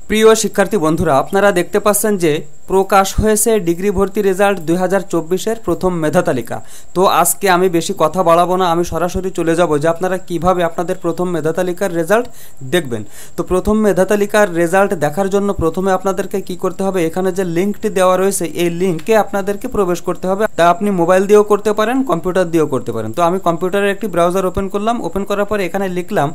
প্রিয় শিক্ষার্থী বন্ধুরা, আপনারা দেখতে পাচ্ছেন যে প্রকাশ হয়েছে ডিগ্রি ভর্তি রেজাল্ট 2024-এর প্রথম মেধা তালিকা। তো আজকে আমি বেশি কথা বাড়াবো না, আমি সরাসরি চলে যাব যে আপনারা কিভাবে আপনাদের প্রথম মেধা তালিকার রেজাল্ট দেখবেন। তো প্রথম মেধা তালিকার রেজাল্ট দেখার জন্য প্রথমে আপনাদেরকে কি করতে হবে, এখানে যে লিঙ্কটি দেওয়া রয়েছে এই লিঙ্কে আপনাদেরকে প্রবেশ করতে হবে। তা আপনি মোবাইল দিয়েও করতে পারেন, কম্পিউটার দিয়েও করতে পারেন। তো আমি কম্পিউটারের একটি ব্রাউজার ওপেন করলাম। ওপেন করার পরে এখানে লিখলাম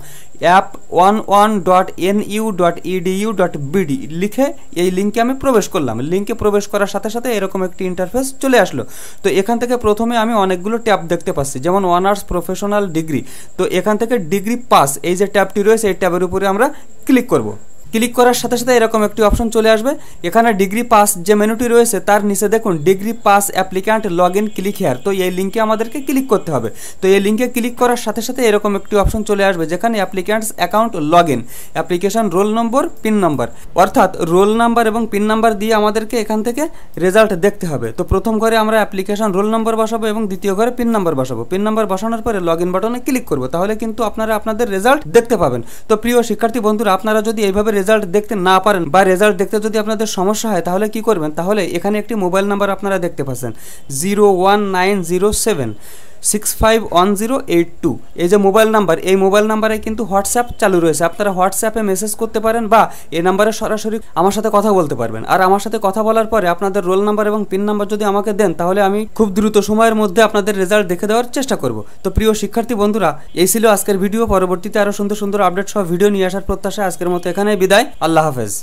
app11.nu.edu.bd লিখে এই লিঙ্কে আমি প্রবেশ করলাম। লিঙ্কে প্রবেশ করার সাথে সাথে এরকম একটি ইন্টারফেস চলে আসলো। তো এখান থেকে প্রথমে আমি অনেকগুলো ট্যাব দেখতে পাচ্ছি, যেমন অনার্স প্রফেশনাল ডিগ্রি। তো এখান থেকে ডিগ্রি পাস এই যে ট্যাবটি রয়েছে এই ট্যাবের উপরে আমরা ক্লিক করব। ক্লিক করার সাথে সাথে এরকম একটি অপশন চলে আসবে। এখানে ডিগ্রি পাস যে মেনুটি রয়েছে তার নিচে দেখুন degree pass applicant log in click here. তো এই লিঙ্কে আমাদেরকে ক্লিক করতে হবে। তো এই লিঙ্কে ক্লিক করার সাথে সাথে এরকম একটি অপশন চলে আসবে যেখানে applicants account log in, application roll number, pin number, অর্থাৎ রোল নাম্বার এবং পিন নাম্বার দিয়ে আমাদেরকে এখান থেকে রেজাল্ট দেখতে হবে। তো প্রথম ঘরে আমরা অ্যাপ্লিকেশন রোল নম্বর বসাবো এবং দ্বিতীয় ঘরে পিন নাম্বার বসাবো। পিন নাম্বার বসানোর পরে লগ ইন বাটনে ক্লিক করবো, তাহলে কিন্তু আপনারা আপনাদের রেজাল্ট দেখতে পাবেন। তো প্রিয় শিক্ষার্থী বন্ধুরা, আপনারা যদি এইভাবে রেজাল্ট দেখতে না পারেন বা রেজাল্ট দেখতে যদি আপনাদের সমস্যা হয় তাহলে কি করবেন, তাহলে এখানে একটি মোবাইল নাম্বার আপনারা দেখতে পাচ্ছেন 01907651082। এই যে মোবাইল নাম্বার, এই মোবাইল নাম্বারে কিন্তু হোয়াটসঅ্যাপ চালু রয়েছে। আপনারা হোয়াটসঅ্যাপে মেসেজ করতে পারেন বা এই নাম্বারে সরাসরি আমার সাথে কথা বলতে পারবেন। আর আমার সাথে কথা বলার পরে আপনাদের রোল নাম্বার এবং পিন নাম্বার যদি আমাকে দেন তাহলে আমি খুব দ্রুত সময়ের মধ্যে আপনাদের রেজাল্ট দেখে দেওয়ার চেষ্টা করব। তো প্রিয় শিক্ষার্থী বন্ধুরা, এই ছিল আজকের ভিডিও। পরবর্তীতে আরো সুন্দর সুন্দর আপডেট সহ ভিডিও নিয়ে আসার প্রত্যাশা আজকের মতো এখানেই বিদায়। আল্লাহ হাফেজ।